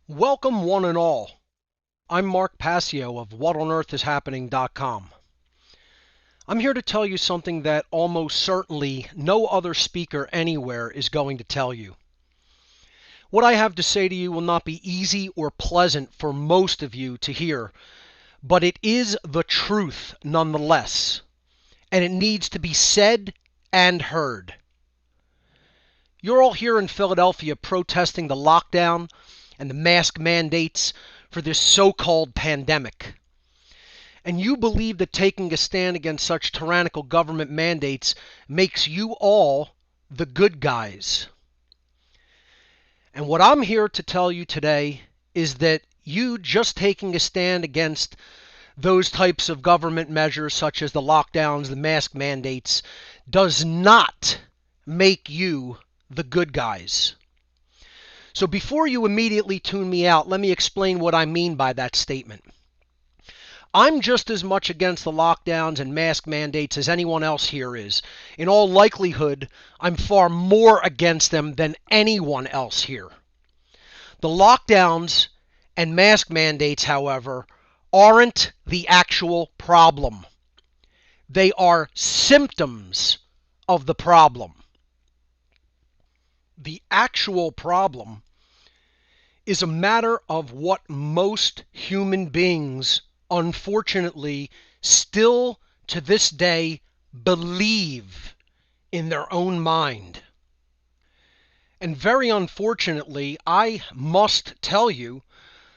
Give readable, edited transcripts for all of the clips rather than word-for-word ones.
Welcome one and all. I'm Mark Passio of whatonearthishappening.com. I'm here to tell you something that almost certainly no other speaker anywhere is going to tell you. What I have to say to you will not be easy or pleasant for most of you to hear, but it is the truth nonetheless, and it needs to be said and heard. You're all here in Philadelphia protesting the lockdown and the mask mandates for this so-called pandemic. And you believe that taking a stand against such tyrannical government mandates makes you all the good guys. And what I'm here to tell you today is that you just taking a stand against those types of government measures such as the lockdowns, the mask mandates, does not make you the good guys. So before you immediately tune me out, let me explain what I mean by that statement. I'm just as much against the lockdowns and mask mandates as anyone else here is. In all likelihood, I'm far more against them than anyone else here. The lockdowns and mask mandates, however, aren't the actual problem. They are symptoms of the problem. The actual problem is a matter of what most human beings, unfortunately, still to this day believe in their own mind. And very unfortunately, I must tell you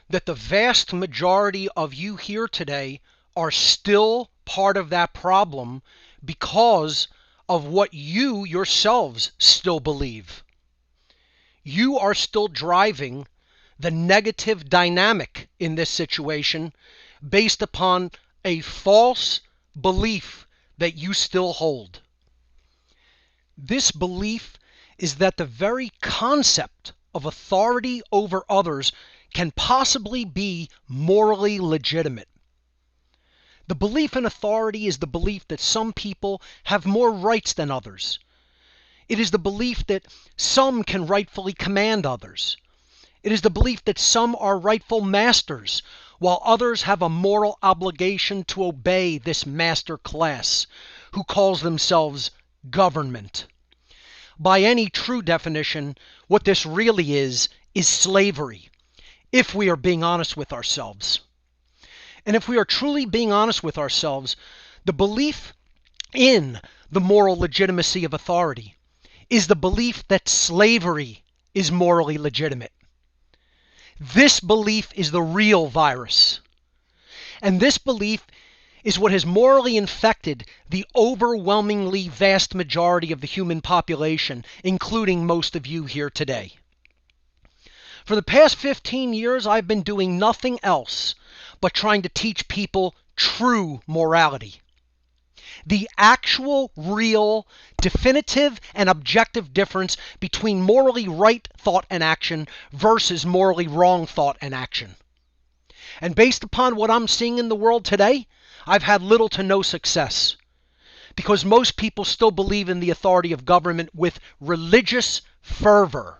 that the vast majority of you here today are still part of that problem because of what you yourselves still believe. You are still driving the negative dynamic in this situation based upon a false belief that you still hold. This belief is that the very concept of authority over others can possibly be morally legitimate. The belief in authority is the belief that some people have more rights than others. It is the belief that some can rightfully command others. It is the belief that some are rightful masters, while others have a moral obligation to obey this master class, who calls themselves government. By any true definition, what this really is slavery, if we are being honest with ourselves. And if we are truly being honest with ourselves, the belief in the moral legitimacy of authority is the belief that slavery is morally legitimate. This belief is the real virus. And this belief is what has morally infected the overwhelmingly vast majority of the human population, including most of you here today. For the past 15 years, I've been doing nothing else but trying to teach people true morality. The actual, real, definitive, and objective difference between morally right thought and action versus morally wrong thought and action. And based upon what I'm seeing in the world today, I've had little to no success, because most people still believe in the authority of government with religious fervor.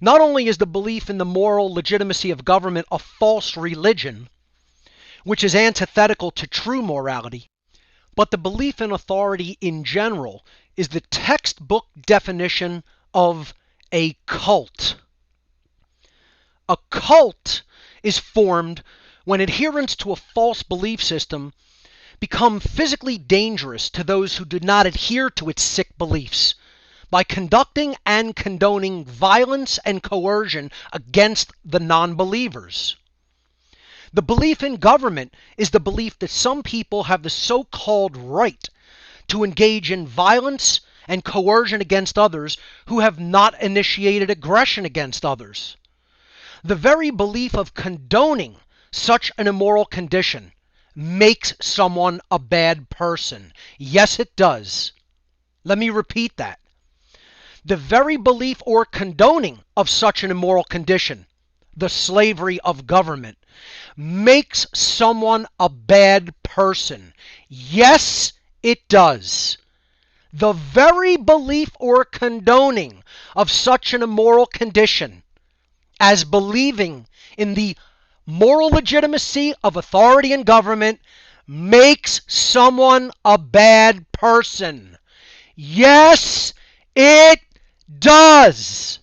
Not only is the belief in the moral legitimacy of government a false religion, which is antithetical to true morality, but the belief in authority in general is the textbook definition of a cult. A cult is formed when adherents to a false belief system become physically dangerous to those who do not adhere to its sick beliefs by conducting and condoning violence and coercion against the non-believers. The belief in government is the belief that some people have the so-called right to engage in violence and coercion against others who have not initiated aggression against others. The very belief of condoning such an immoral condition makes someone a bad person. Yes, it does. Let me repeat that. The very belief or condoning of such an immoral condition, the slavery of government, makes someone a bad person. Yes, it does. The very belief or condoning of such an immoral condition as believing in the moral legitimacy of authority and government makes someone a bad person. Yes, it does.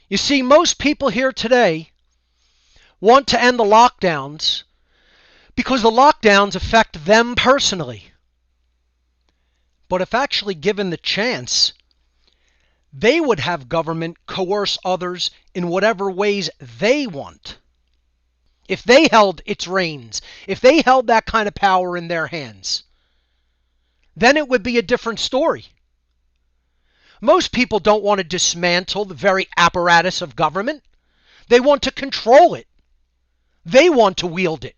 You see, most people here today want to end the lockdowns because the lockdowns affect them personally. But if actually given the chance, they would have government coerce others in whatever ways they want. If they held its reins, if they held that kind of power in their hands, then it would be a different story. Most people don't want to dismantle the very apparatus of government. They want to control it. They want to wield it.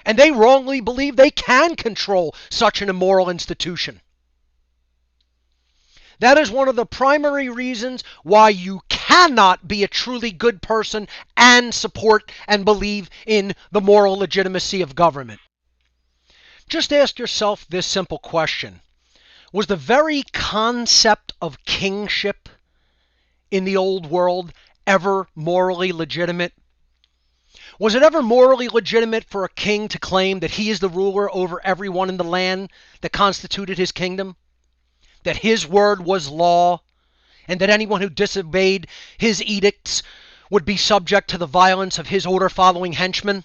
And they wrongly believe they can control such an immoral institution. That is one of the primary reasons why you cannot be a truly good person and support and believe in the moral legitimacy of government. Just ask yourself this simple question. Was the very concept of kingship in the old world ever morally legitimate? Was it ever morally legitimate for a king to claim that he is the ruler over everyone in the land that constituted his kingdom? That his word was law, and that anyone who disobeyed his edicts would be subject to the violence of his order-following henchmen?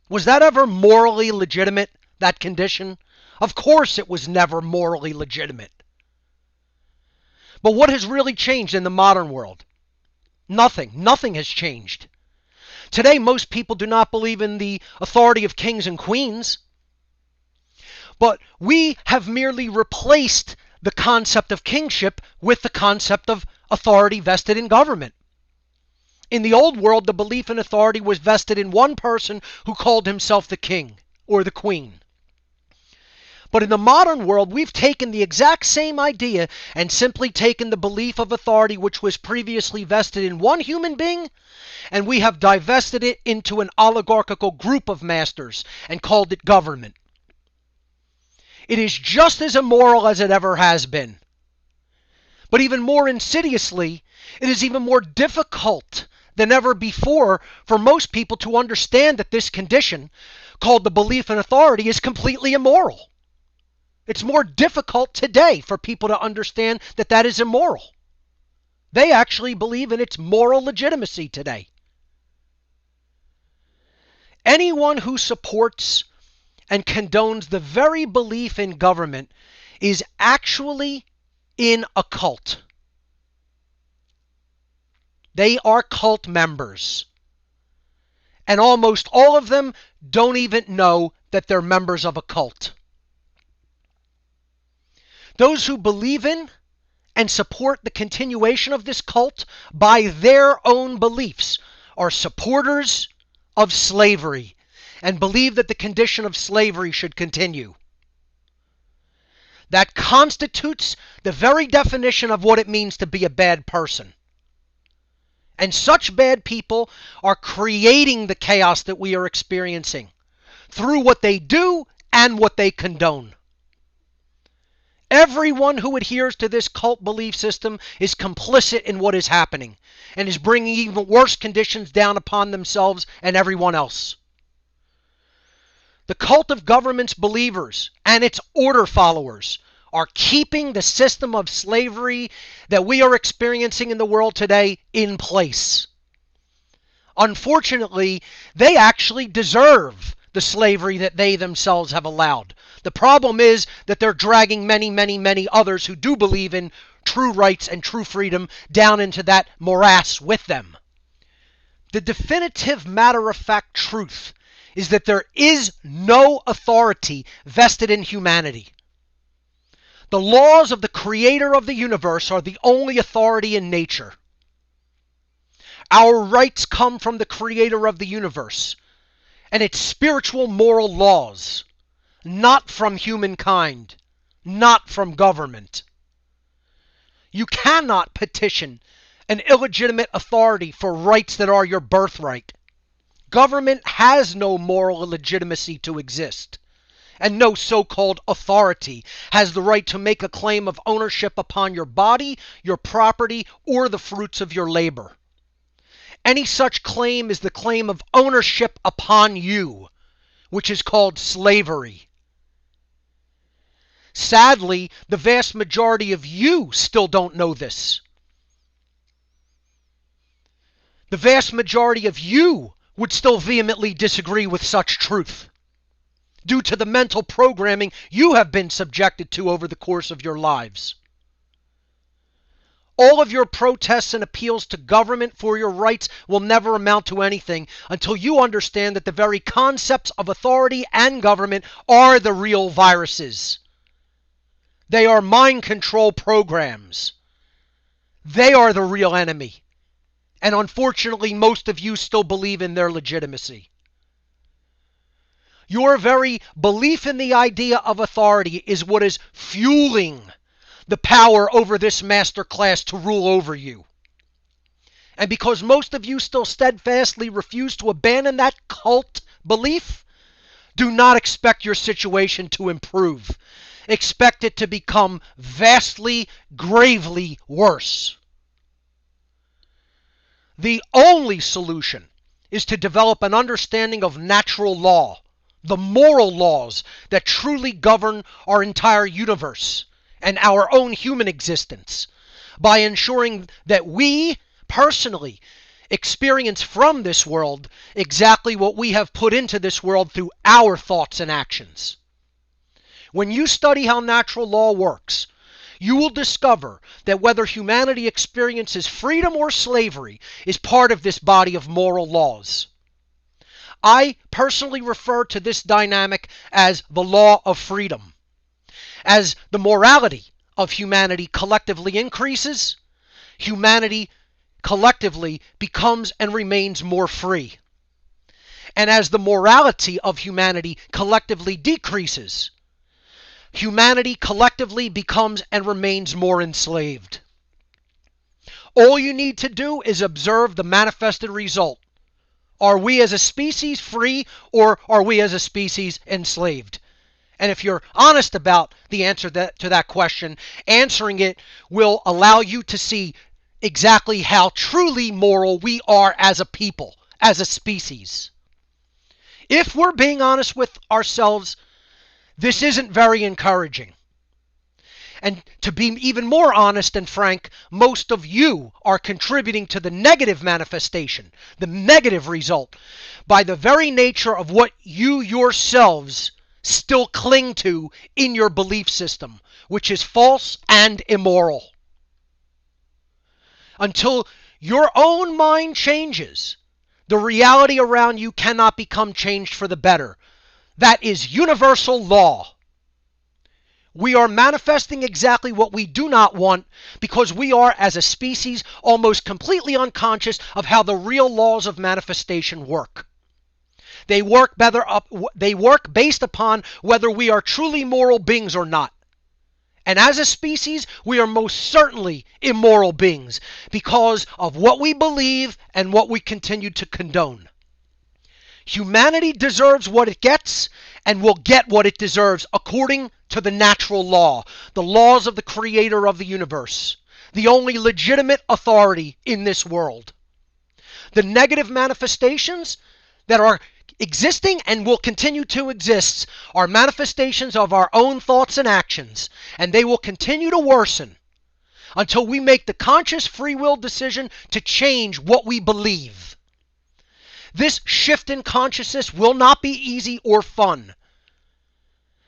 Was that ever morally legitimate, that condition? Of course it was never morally legitimate. But what has really changed in the modern world? Nothing. Nothing has changed. Today, most people do not believe in the authority of kings and queens. But we have merely replaced the concept of kingship with the concept of authority vested in government. In the old world, the belief in authority was vested in one person who called himself the king or the queen. But in the modern world, we've taken the exact same idea and simply taken the belief of authority which was previously vested in one human being, and we have divested it into an oligarchical group of masters and called it government. It is just as immoral as it ever has been. But even more insidiously, it is even more difficult than ever before for most people to understand that this condition, called the belief in authority, is completely immoral. It's more difficult today for people to understand that that is immoral. They actually believe in its moral legitimacy today. Anyone who supports and condones the very belief in government is actually in a cult. They are cult members. And almost all of them don't even know that they're members of a cult. Those who believe in and support the continuation of this cult by their own beliefs are supporters of slavery and believe that the condition of slavery should continue. That constitutes the very definition of what it means to be a bad person. And such bad people are creating the chaos that we are experiencing through what they do and what they condone. Everyone who adheres to this cult belief system is complicit in what is happening and is bringing even worse conditions down upon themselves and everyone else. The cult of government's believers and its order followers are keeping the system of slavery that we are experiencing in the world today in place. Unfortunately, they actually deserve the slavery that they themselves have allowed. The problem is that they're dragging many, many, many others who do believe in true rights and true freedom down into that morass with them. The definitive matter-of-fact truth is that there is no authority vested in humanity. The laws of the creator of the universe are the only authority in nature. Our rights come from the creator of the universe and its spiritual moral laws, not from humankind, not from government. You cannot petition an illegitimate authority for rights that are your birthright. Government has no moral legitimacy to exist. and no so-called authority has the right to make a claim of ownership upon your body, your property, or the fruits of your labor. Any such claim is the claim of ownership upon you, which is called slavery. Sadly, the vast majority of you still don't know this. The vast majority of you would still vehemently disagree with such truth, due to the mental programming you have been subjected to over the course of your lives. All of your protests and appeals to government for your rights will never amount to anything until you understand that the very concepts of authority and government are the real viruses. They are mind control programs. They are the real enemy. And unfortunately, most of you still believe in their legitimacy. Your very belief in the idea of authority is what is fueling the power over this master class to rule over you. And because most of you still steadfastly refuse to abandon that cult belief, do not expect your situation to improve. Expect it to become vastly, gravely worse. The only solution is to develop an understanding of natural law, the moral laws that truly govern our entire universe and our own human existence, by ensuring that we, personally, experience from this world exactly what we have put into this world through our thoughts and actions. When you study how natural law works, you will discover that whether humanity experiences freedom or slavery is part of this body of moral laws. I personally refer to this dynamic as the law of freedom. As the morality of humanity collectively increases, humanity collectively becomes and remains more free. And as the morality of humanity collectively decreases, humanity collectively becomes and remains more enslaved. All you need to do is observe the manifested result. Are we as a species free, or are we as a species enslaved? And if you're honest about the answer to that question, answering it will allow you to see exactly how truly moral we are as a people, as a species. If we're being honest with ourselves, this isn't very encouraging. And to be even more honest and frank, most of you are contributing to the negative manifestation, the negative result, by the very nature of what you yourselves still cling to in your belief system, which is false and immoral. Until your own mind changes, the reality around you cannot become changed for the better. That is universal law. We are manifesting exactly what we do not want because we are, as a species, almost completely unconscious of how the real laws of manifestation work. They work based upon whether we are truly moral beings or not. And as a species, we are most certainly immoral beings because of what we believe and what we continue to condone. Humanity deserves what it gets and will get what it deserves according to the natural law, the laws of the creator of the universe, the only legitimate authority in this world. The negative manifestations that are existing and will continue to exist are manifestations of our own thoughts and actions, and they will continue to worsen until we make the conscious free will decision to change what we believe. This shift in consciousness will not be easy or fun.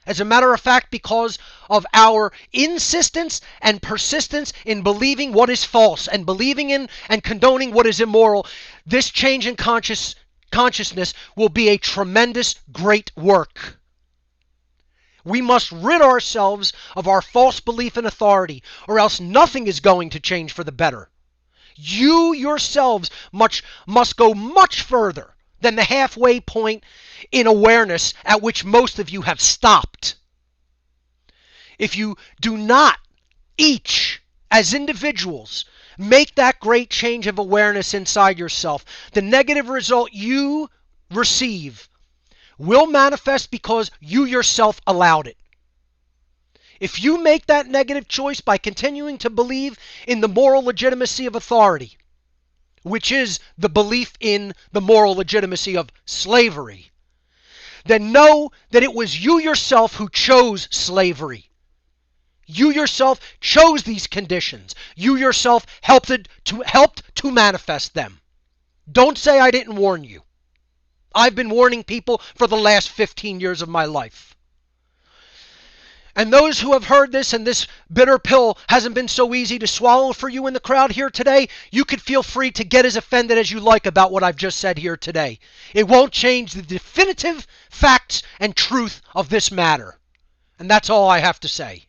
As a matter of fact, because of our insistence and persistence in believing what is false and believing in and condoning what is immoral, this change in consciousness will be a tremendous, great work. We must rid ourselves of our false belief in authority, or else nothing is going to change for the better. You yourselves must go much further than the halfway point in awareness at which most of you have stopped. If you do not, each, as individuals, make that great change of awareness inside yourself, the negative result you receive will manifest because you yourself allowed it. If you make that negative choice by continuing to believe in the moral legitimacy of authority, which is the belief in the moral legitimacy of slavery, then know that it was you yourself who chose slavery. You yourself chose these conditions. You yourself helped to manifest them. Don't say I didn't warn you. I've been warning people for the last 15 years of my life. And those who have heard this and this bitter pill hasn't been so easy to swallow for you in the crowd here today, you could feel free to get as offended as you like about what I've just said here today. It won't change the definitive facts and truth of this matter. And that's all I have to say.